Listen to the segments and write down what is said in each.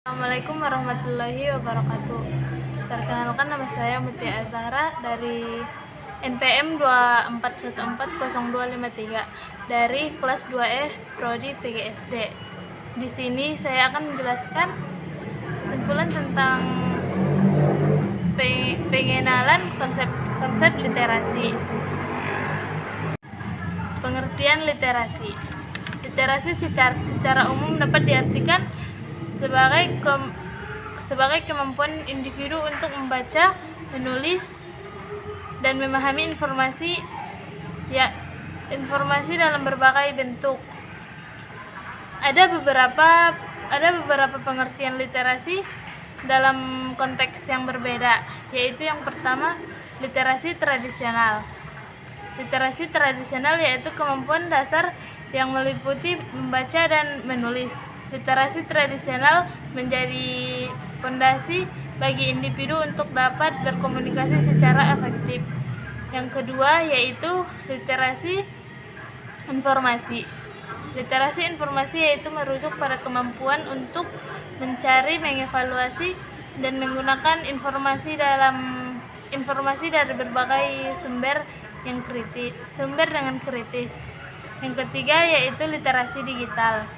Assalamualaikum warahmatullahi wabarakatuh. Perkenalkan, nama saya Mutia Azhara dari NPM 24140253 dari kelas 2E Prodi PGSD. Di sini saya akan menjelaskan kesimpulan tentang pengenalan konsep literasi. Pengertian literasi. Literasi secara umum dapat diartikan sebagai kemampuan individu untuk membaca, menulis, dan memahami informasi dalam berbagai bentuk. Ada beberapa pengertian literasi dalam konteks yang berbeda, yaitu yang pertama, literasi tradisional. Literasi tradisional yaitu kemampuan dasar yang meliputi membaca dan menulis. Literasi tradisional menjadi fondasi bagi individu untuk dapat berkomunikasi secara efektif. Yang kedua yaitu literasi informasi. Literasi informasi yaitu merujuk pada kemampuan untuk mencari, mengevaluasi, dan menggunakan informasi dari berbagai sumber dengan kritis. Yang ketiga yaitu literasi digital.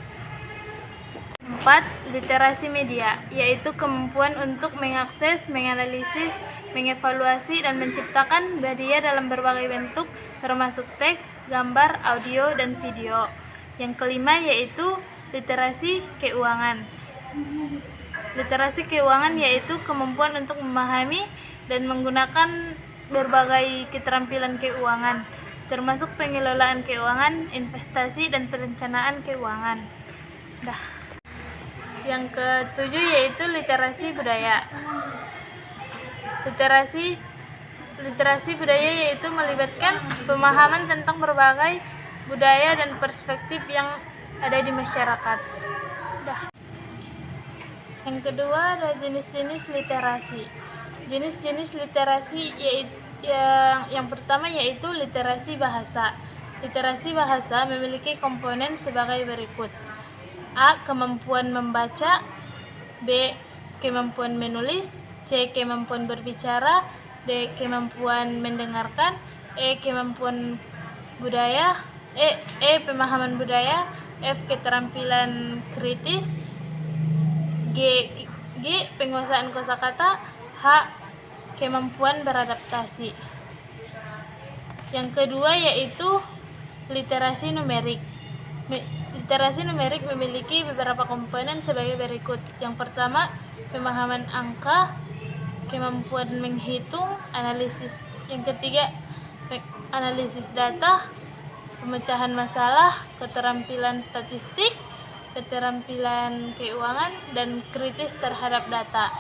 4. Literasi media, yaitu kemampuan untuk mengakses, menganalisis, mengevaluasi, dan menciptakan media dalam berbagai bentuk, termasuk teks, gambar, audio, dan video. Yang kelima yaitu literasi keuangan. Literasi keuangan yaitu kemampuan untuk memahami dan menggunakan berbagai keterampilan keuangan, termasuk pengelolaan keuangan, investasi, dan perencanaan keuangan. Yang ketujuh yaitu literasi budaya. Literasi budaya yaitu melibatkan pemahaman tentang berbagai budaya dan perspektif yang ada di masyarakat. Yang kedua ada jenis-jenis literasi. Jenis-jenis literasi yaitu yang pertama yaitu literasi bahasa. Literasi bahasa memiliki komponen sebagai berikut: A. Kemampuan membaca, B. Kemampuan menulis, C. Kemampuan berbicara, D. Kemampuan mendengarkan, E. Kemampuan budaya, pemahaman budaya, F. Keterampilan kritis, G. Penguasaan kosakata, H. Kemampuan beradaptasi. Yang kedua yaitu literasi numerik. Literasi numerik memiliki beberapa komponen sebagai berikut. Yang pertama, pemahaman angka, kemampuan menghitung, analisis. Yang ketiga, analisis data, pemecahan masalah, keterampilan statistik, keterampilan keuangan, dan kritis terhadap data.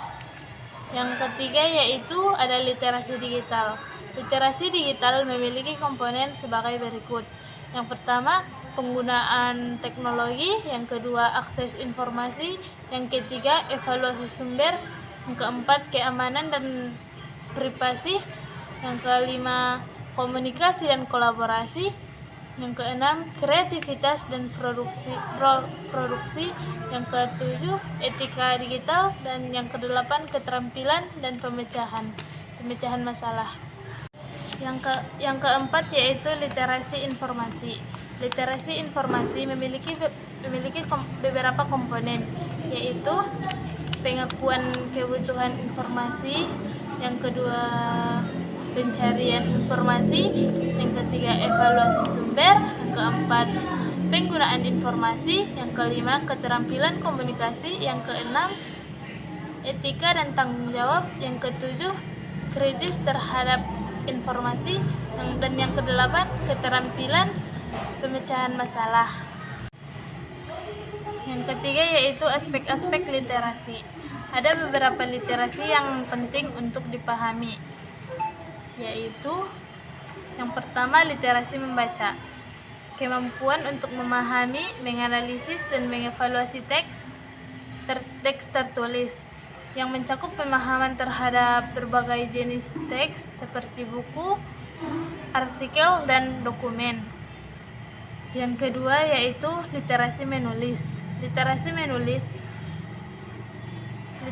Yang ketiga yaitu ada literasi digital. Literasi digital memiliki komponen sebagai berikut. Yang pertama, penggunaan teknologi, yang kedua akses informasi, yang ketiga evaluasi sumber, yang keempat keamanan dan privasi, yang kelima komunikasi dan kolaborasi, yang keenam kreativitas dan produksi, yang ketujuh etika digital, dan yang kedelapan keterampilan dan pemecahan masalah. Yang keempat yaitu literasi informasi. Literasi informasi memiliki beberapa komponen, yaitu pengakuan kebutuhan informasi, yang kedua pencarian informasi, yang ketiga evaluasi sumber, yang keempat penggunaan informasi, yang kelima keterampilan komunikasi, yang keenam etika dan tanggung jawab, yang ketujuh kritis terhadap informasi, dan yang kedelapan keterampilan pemecahan masalah. Yang ketiga yaitu aspek-aspek literasi. Ada beberapa literasi yang penting untuk dipahami, yaitu yang pertama literasi membaca. Kemampuan untuk memahami, menganalisis, dan mengevaluasi teks tertulis, yang mencakup pemahaman terhadap berbagai jenis teks seperti buku, artikel, dan dokumen. Yang kedua yaitu literasi menulis. Literasi menulis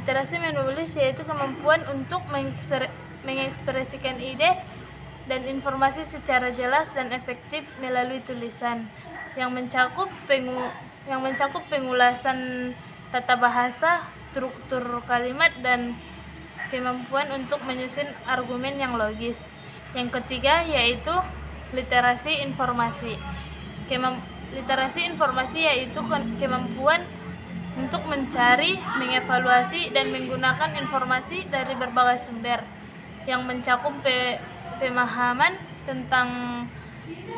Literasi menulis yaitu kemampuan untuk mengekspresikan ide dan informasi secara jelas dan efektif melalui tulisan yang mencakup pengulasan tata bahasa, struktur kalimat, dan kemampuan untuk menyusun argumen yang logis. Yang ketiga yaitu literasi informasi. Literasi informasi yaitu kemampuan untuk mencari, mengevaluasi, dan menggunakan informasi dari berbagai sumber yang mencakup pemahaman tentang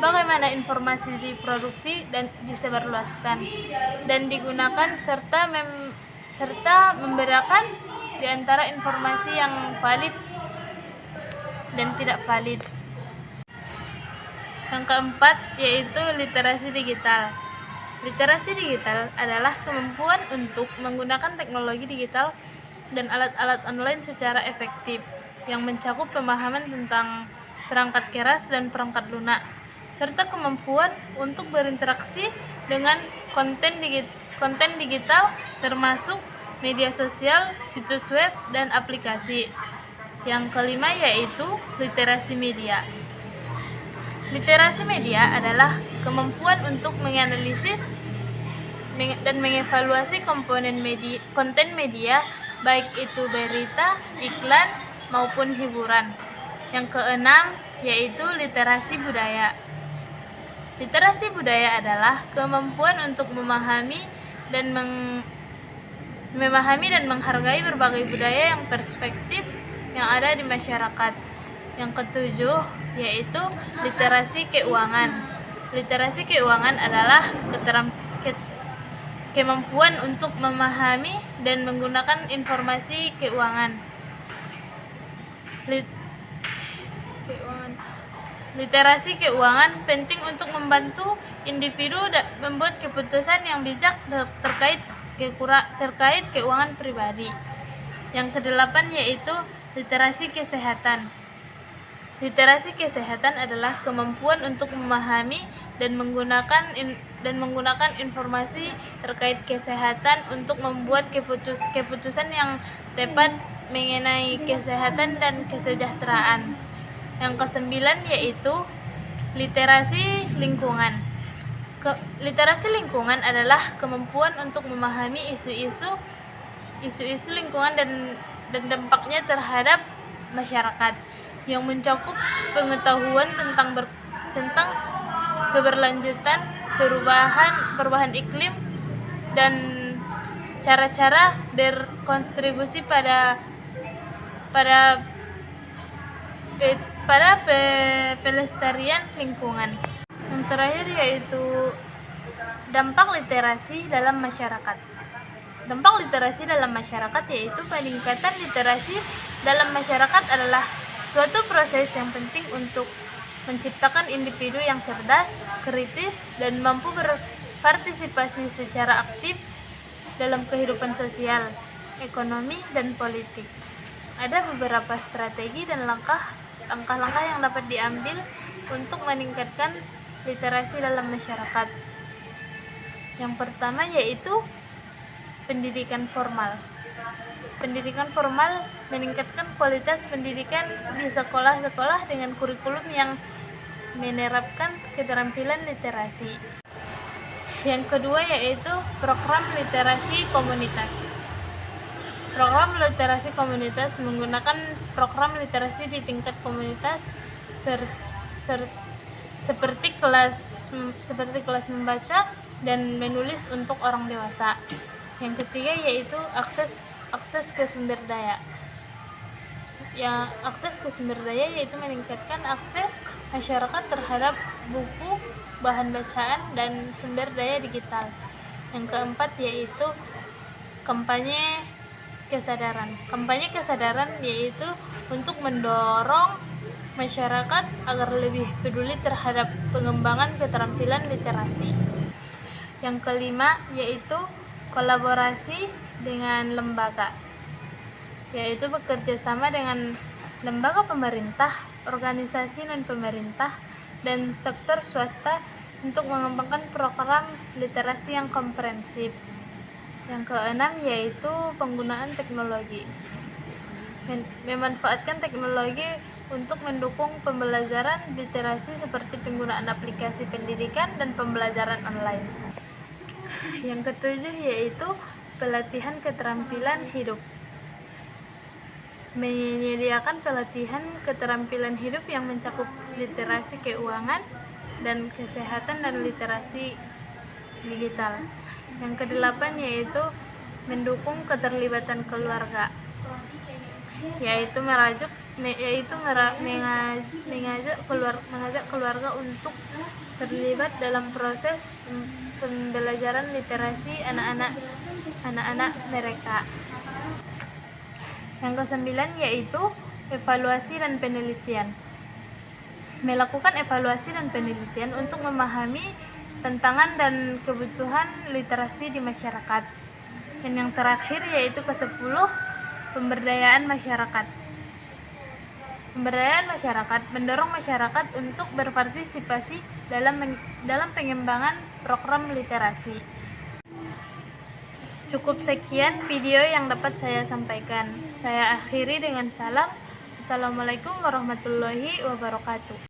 bagaimana informasi diproduksi dan disebarluaskan dan digunakan serta membedakan di antara informasi yang valid dan tidak valid. Yang keempat yaitu literasi digital. Literasi digital adalah kemampuan untuk menggunakan teknologi digital dan alat-alat online secara efektif yang mencakup pemahaman tentang perangkat keras dan perangkat lunak, serta kemampuan untuk berinteraksi dengan konten digital termasuk media sosial, situs web, dan aplikasi. Yang kelima yaitu literasi media. Literasi media adalah kemampuan untuk menganalisis dan mengevaluasi konten media, baik itu berita, iklan, maupun hiburan. Yang keenam yaitu literasi budaya. Literasi budaya adalah kemampuan untuk memahami dan menghargai berbagai budaya yang perspektif yang ada di masyarakat. Yang ketujuh yaitu literasi keuangan. Literasi keuangan adalah kemampuan untuk memahami dan menggunakan informasi keuangan. Literasi keuangan penting untuk membantu individu membuat keputusan yang bijak terkait keuangan pribadi. Yang kedelapan yaitu literasi kesehatan. Literasi kesehatan adalah kemampuan untuk memahami dan menggunakan informasi terkait kesehatan untuk membuat keputusan yang tepat mengenai kesehatan dan kesejahteraan. Yang kesembilan yaitu literasi lingkungan. Literasi lingkungan adalah kemampuan untuk memahami isu-isu lingkungan dan dampaknya terhadap masyarakat, yang mencakup pengetahuan tentang keberlanjutan, perubahan iklim, dan cara-cara berkontribusi pada pelestarian lingkungan. Yang terakhir yaitu dampak literasi dalam masyarakat. Dampak literasi dalam masyarakat yaitu peningkatan literasi dalam masyarakat adalah suatu proses yang penting untuk menciptakan individu yang cerdas, kritis, dan mampu berpartisipasi secara aktif dalam kehidupan sosial, ekonomi, dan politik. Ada beberapa strategi dan langkah-langkah yang dapat diambil untuk meningkatkan literasi dalam masyarakat. Yang pertama yaitu pendidikan formal. Pendidikan formal meningkatkan kualitas pendidikan di sekolah-sekolah dengan kurikulum yang menerapkan keterampilan literasi. Yang kedua yaitu program literasi komunitas. Program literasi komunitas menggunakan program literasi di tingkat komunitas seperti kelas membaca dan menulis untuk orang dewasa. Yang ketiga yaitu akses ke sumber daya. Akses ke sumber daya yaitu meningkatkan akses masyarakat terhadap buku, bahan bacaan, dan sumber daya digital. Yang keempat yaitu kampanye kesadaran. Kampanye kesadaran yaitu untuk mendorong masyarakat agar lebih peduli terhadap pengembangan keterampilan literasi. Yang kelima yaitu kolaborasi dengan lembaga, yaitu bekerja sama dengan lembaga pemerintah, organisasi non-pemerintah, dan sektor swasta untuk mengembangkan program literasi yang komprehensif. Yang keenam yaitu penggunaan teknologi. Memanfaatkan teknologi untuk mendukung pembelajaran literasi seperti penggunaan aplikasi pendidikan dan pembelajaran online. Yang ketujuh yaitu pelatihan keterampilan hidup. Menyediakan pelatihan keterampilan hidup yang mencakup literasi keuangan dan kesehatan dan literasi digital. Yang kedelapan yaitu mendukung keterlibatan keluarga, yaitu mengajak keluarga untuk terlibat dalam proses pembelajaran literasi anak-anak mereka. Yang kesembilan yaitu evaluasi dan penelitian. Melakukan evaluasi dan penelitian untuk memahami tantangan dan kebutuhan literasi di masyarakat. Dan yang terakhir yaitu ke-10, pemberdayaan masyarakat. Pemberdayaan masyarakat mendorong masyarakat untuk berpartisipasi dalam pengembangan program literasi. Cukup sekian video yang dapat saya sampaikan. Saya akhiri dengan salam. Assalamualaikum warahmatullahi wabarakatuh.